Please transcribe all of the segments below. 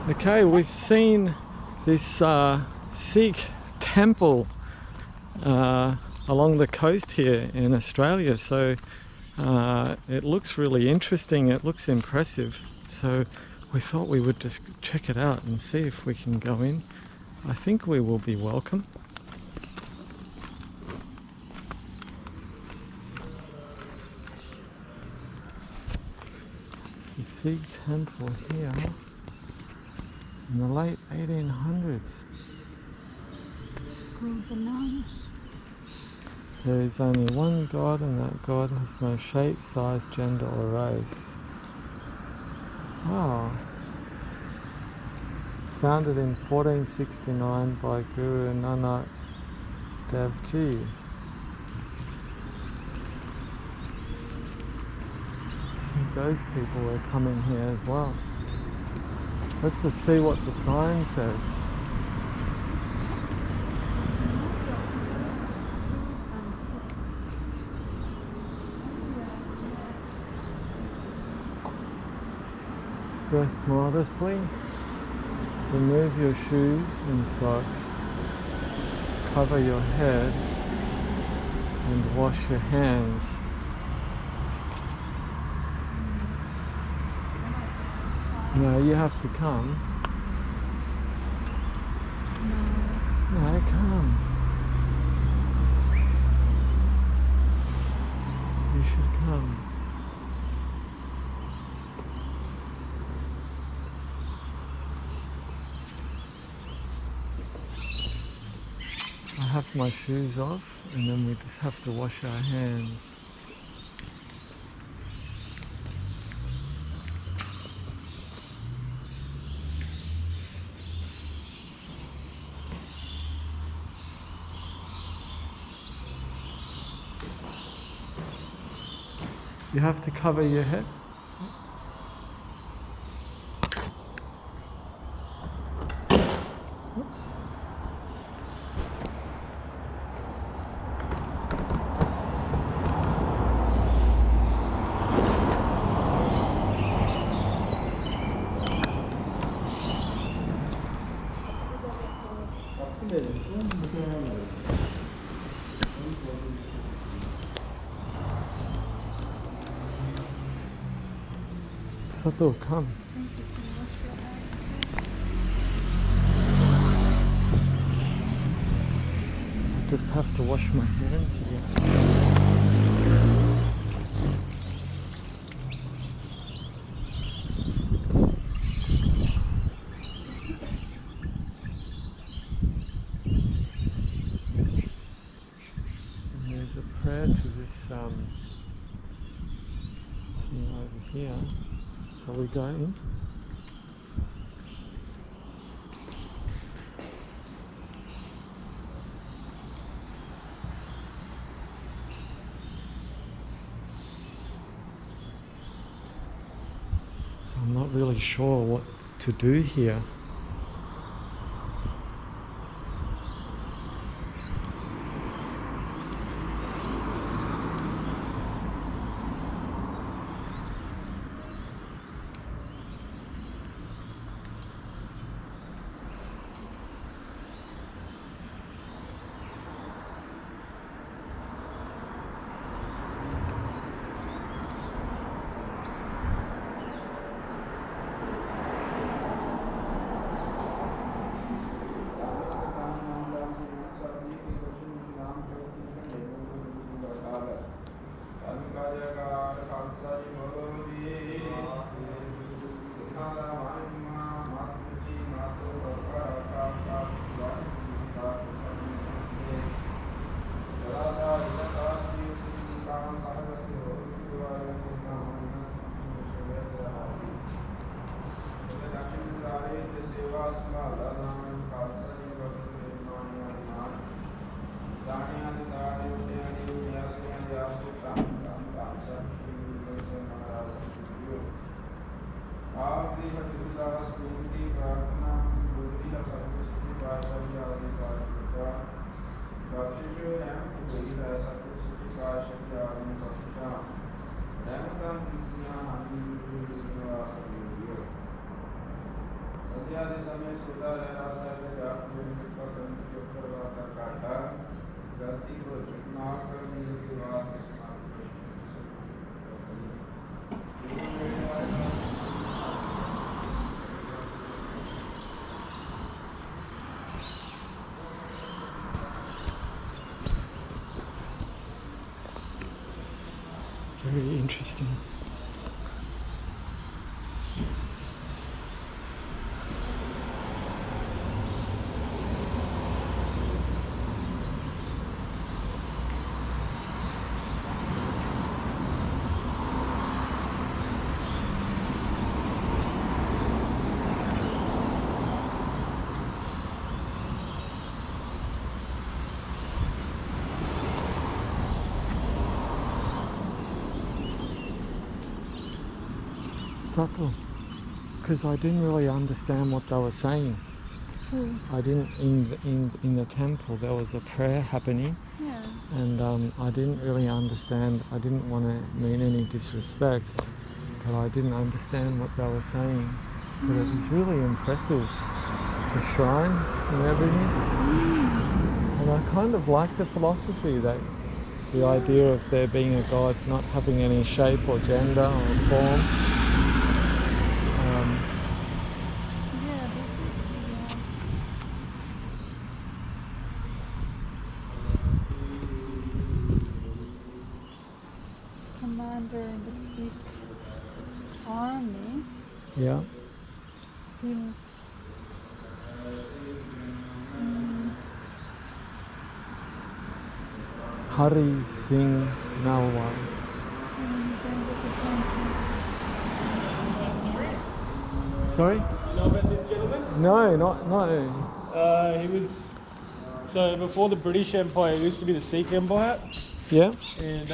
Okay, we've seen this Sikh temple along the coast here in Australia, so it looks really interesting, it looks impressive, so we thought we would just check it out and see if we can go in. I think we will be welcome. It's the Sikh Temple here in the late 1800s. There is only one God, and that God has no shape, size, gender or race. Wow. Founded in 1469 by Guru Nanak Dev Ji. Those people are coming here as well. Let's just see what the sign says. Dressed modestly, remove your shoes and socks, cover your head and wash your hands. No, you have to come. No, come. You should come. I have my shoes off and then we just have to wash our hands. You have to cover your head. Oops. Sato, come. I just have to wash my hands here. And there's a prayer to this thing over here. So we go in. So I'm not really sure what to do here. Very interesting. Subtle, because I didn't really understand what they were saying. I didn't in the temple there was a prayer happening, and I didn't really understand. I didn't want to mean any disrespect, but I didn't understand what they were saying. But it was really impressive, the shrine and everything. And I kind of like the philosophy that the idea of there being a God not having any shape or gender or form. Commander in the Sikh army. Yeah. He was Hari Singh Nalwar. Sorry? You know about this gentleman? No, not. He was, so before the British Empire, it used to be the Sikh Empire, Yeah. and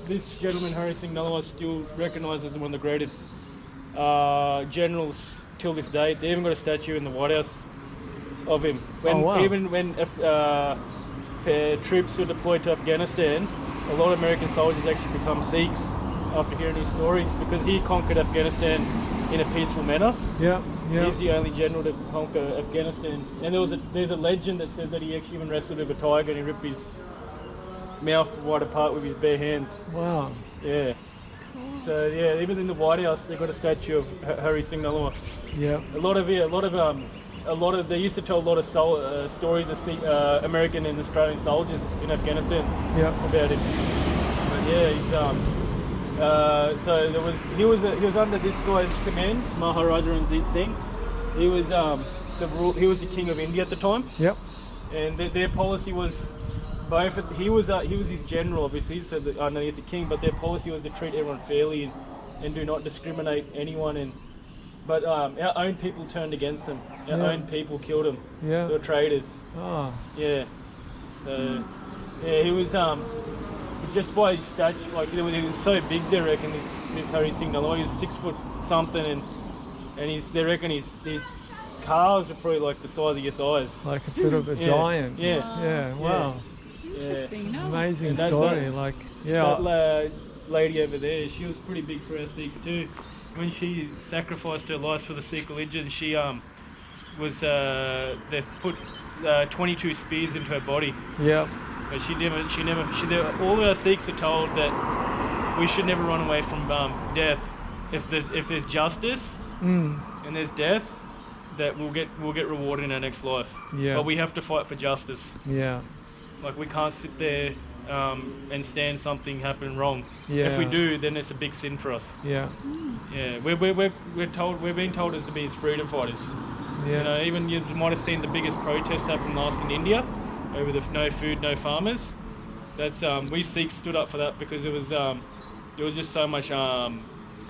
this gentleman, Hari Singh Nalwar, is still recognised as one of the greatest generals till this day. They even got a statue in the White House of him. Even when troops were deployed to Afghanistan, a lot of American soldiers actually become Sikhs after hearing his stories, because he conquered Afghanistan in a peaceful manner. Yeah. He's the only general to conquer Afghanistan. And there's a legend that says that he actually even wrestled with a tiger and he ripped his mouth right apart with his bare hands. Wow. Yeah. So yeah, even in the White House they got a statue of Hari Singh Nalwar. Yeah. They used to tell a lot of stories of American and Australian soldiers in Afghanistan. Yeah. About him. But yeah, he was under this guy's command, Maharaja Ranjit Singh. He was the king of India at the time. Yep. And their policy was he was his general, obviously, so underneath the king, but their policy was to treat everyone fairly and do not discriminate anyone. But our own people turned against him. Our own people killed him. Yeah. They were traitors. Oh. Yeah. So yeah, he was just by his stature, like he was so big. They reckon this Hari Singh Nalwar, he was 6 foot something, and they reckon his calves are probably like the size of your thighs. Like a bit of a giant. Yeah. Yeah. Wow. interesting. No? Amazing that- story. That lady over there, she was pretty big for our Sikhs too. When she sacrificed her life for the Sikh religion, she they put 22 spears into her body. Yeah. But all our Sikhs are told that we should never run away from death. If there's justice and there's death, that we'll get rewarded in our next life. Yeah. But we have to fight for justice. Yeah. Like we can't sit there and stand something happen wrong. Yeah. If we do, then it's a big sin for us. Yeah. Yeah. We're being told as to be as freedom fighters. Yeah. You know, even you might have seen the biggest protest happen last in India over the no food, no farmers. That's we Sikhs stood up for that because there was just so much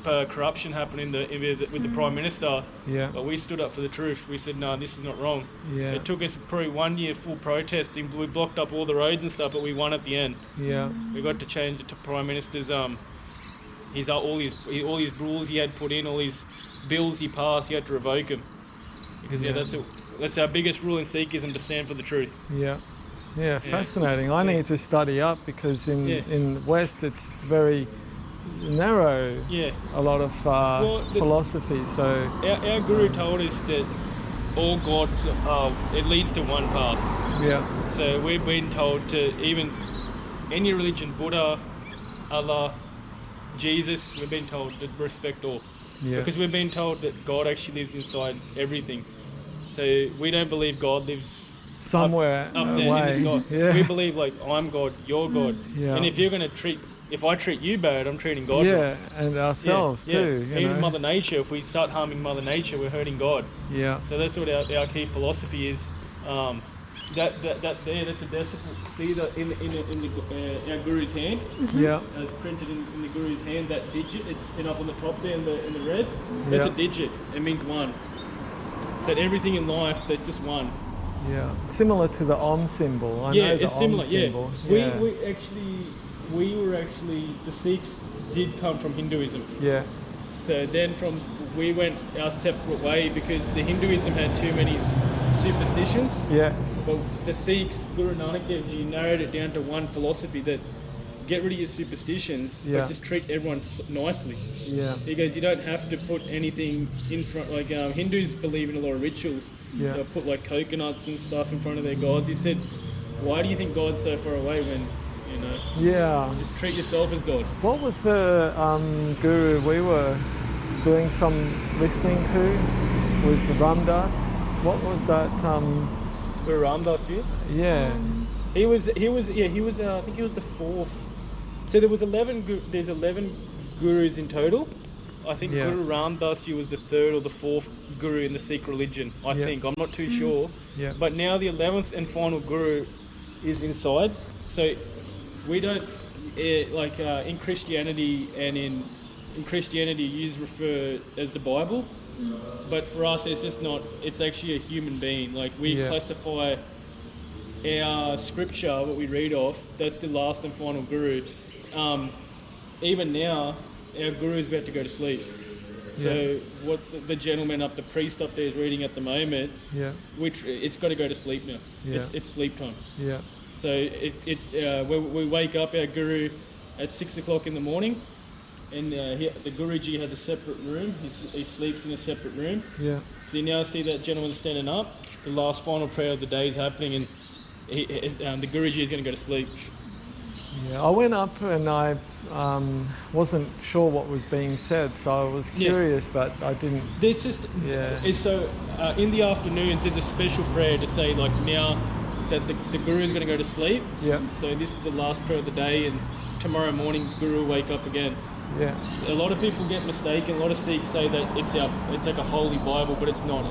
corruption happening with the Prime Minister. Yeah. But we stood up for the truth. We said, no, this is not wrong. Yeah. It took us probably 1 year full protesting. We blocked up all the roads and stuff, but we won at the end. Yeah. We got to change it to Prime Minister's all his rules he had put in, all his bills he passed, he had to revoke them. Because that's our biggest rule in Sikhism, to stand for the truth. Yeah. Yeah, fascinating. I need to study up because in the West it's very narrow. Yeah. A lot of philosophy. So our guru told us that all gods, it leads to one path. Yeah. So we've been told to, even any religion, Buddha, Allah, Jesus, we've been told to respect all. Yeah. Because we've been told that God actually lives inside everything. So we don't believe God lives Somewhere up there in the away. sky. Yeah. We believe like I'm God, you're God. Yeah. And if I treat you bad, I'm treating God Yeah, wrong. and ourselves too. You Even know? Mother Nature, if we start harming Mother Nature, we're hurting God. Yeah. So that's what our key philosophy is. That's a decimal. See our guru's hand, Yeah. as printed in the guru's hand. That digit, it's up on the top there in the red. That's Yeah. a digit. It means one. That everything in life, that's just one. Yeah. Similar to the Om symbol. I Yeah, know the it's Om similar. symbol. Yeah, Yeah. we were actually the Sikhs did come from Hinduism. Yeah. So then we went our separate way because the Hinduism had too many superstitions. Yeah. But the Sikhs, Guru Nanak Dev Ji, narrowed it down to one philosophy that get rid of your superstitions, Yeah. but just treat everyone nicely. Yeah. He goes, you don't have to put anything in front, like Hindus believe in a lot of rituals. Yeah. They'll put like coconuts and stuff in front of their gods. He said, why do you think God's so far away when, Yeah. just treat yourself as God. What was the guru we were doing some listening to with Ramdas? What was that? Guru Ramdas Ji? Yeah. He was I think he was the fourth. So there's 11 gurus in total. I think Yeah. Guru Ramdas Ji was the third or the fourth guru in the Sikh religion. I Yeah. think, I'm not too sure. Yeah. But now the 11th and final guru is inside. So we don't in Christianity and in Christianity you refer as the Bible. But for us, it's just not. It's actually a human being. Like we Yeah. classify our scripture, what we read off. That's the last and final guru. Even now, our guru is about to go to sleep. So Yeah. what the gentleman the priest up there is reading at the moment, Yeah. it's got to go to sleep now. Yeah. It's sleep time. Yeah. So we wake up our guru at 6 o'clock in the morning. And the Guruji has a separate room. He sleeps in a separate room. Yeah. So you now see that gentleman standing up. The last final prayer of the day is happening, and the Guruji is going to go to sleep. Yeah. I went up and I wasn't sure what was being said, so I was Yeah. curious, but I didn't. There's just in the afternoons there's a special prayer to say like now that the Guru is going to go to sleep. Yeah. So this is the last prayer of the day, and tomorrow morning the Guru will wake up again. Yeah. So a lot of people get mistaken. A lot of Sikhs say that it's like a holy Bible, but it's not.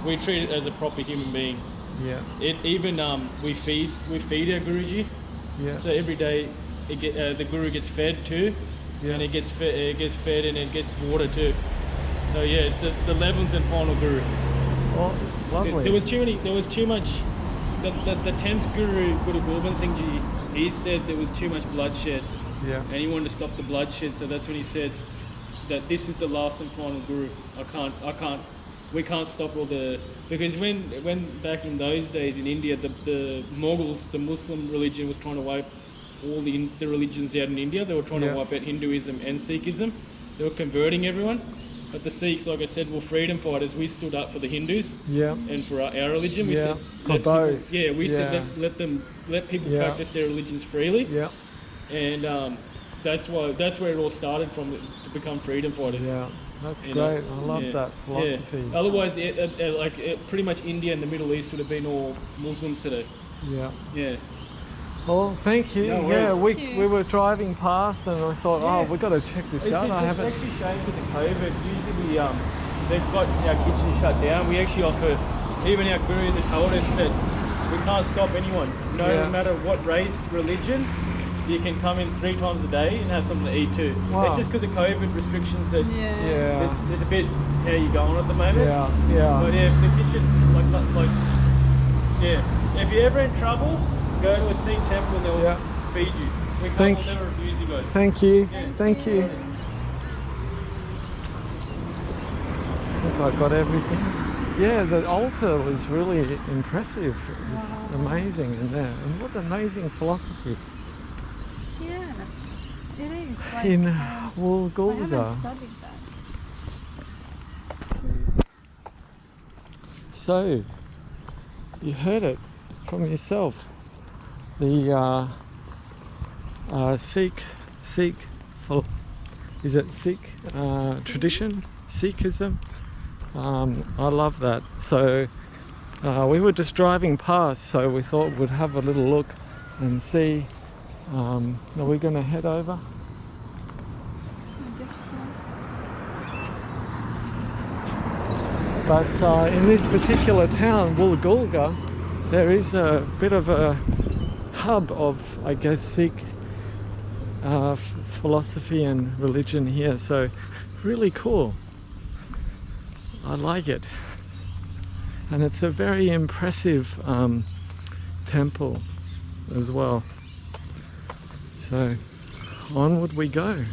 We treat it as a proper human being. Yeah. We feed our Guruji. Yeah. So every day the Guru gets fed too, Yeah. and it gets fed and it gets water too. So yeah, it's the 11th and final Guru. Oh, lovely. There was too much. The 10th Guru, Guru Gobind Singh Ji, he said there was too much bloodshed. Yeah. And he wanted to stop the bloodshed, so that's when he said that this is the last and final guru. We can't stop all because when back in those days in India, the Mughals, the Muslim religion was trying to wipe all the religions out in India. They were trying Yeah. to wipe out Hinduism and Sikhism. They were converting everyone. But the Sikhs, like I said, were freedom fighters. We stood up for the Hindus Yeah. and for our religion. We Yeah. said For let people- both. yeah, we Yeah. said let people Yeah. practice their religions freely. Yeah. And that's where it all started from, to become freedom fighters. Yeah. That's You know? great. I love Yeah. that philosophy. Yeah. Otherwise, pretty much India and the Middle East would have been all Muslims today. Yeah. Yeah. Well, thank you. No worries. Yeah, Thank you. we were driving past and I thought, Yeah. oh, we've got to check this It's out. I haven't. actually a shame because of COVID. Usually they've got our kitchen shut down. We actually offer, even our gurus have told us that we can't stop anyone. No Yeah. matter what race, religion, you can come in 3 times a day and have something to eat too. Wow. It's just because of COVID restrictions that Yeah. it's a bit how you going at the moment. Yeah. Yeah. But yeah, if the kitchen, if you're ever in trouble, go to a Sikh temple and they'll Yeah. feed you. We'll Thank- never refuse you guys. Thank you. Yeah. Thank you. I think I got everything. Yeah, the altar was really impressive. It was Wow. amazing in there. And what amazing philosophy Yeah, it is. Like, in I haven't Woolgoolga. studied that. So, you heard it from yourself. The Sikh, is it Sikh tradition? Sikhism? I love that. So we were just driving past, so we thought we'd have a little look and see. Are we going to head over? I guess so. But in this particular town, Woolgoolga, there is a bit of a hub of, I guess, Sikh philosophy and religion here. So really cool. I like it. And it's a very impressive temple as well. So onward we go.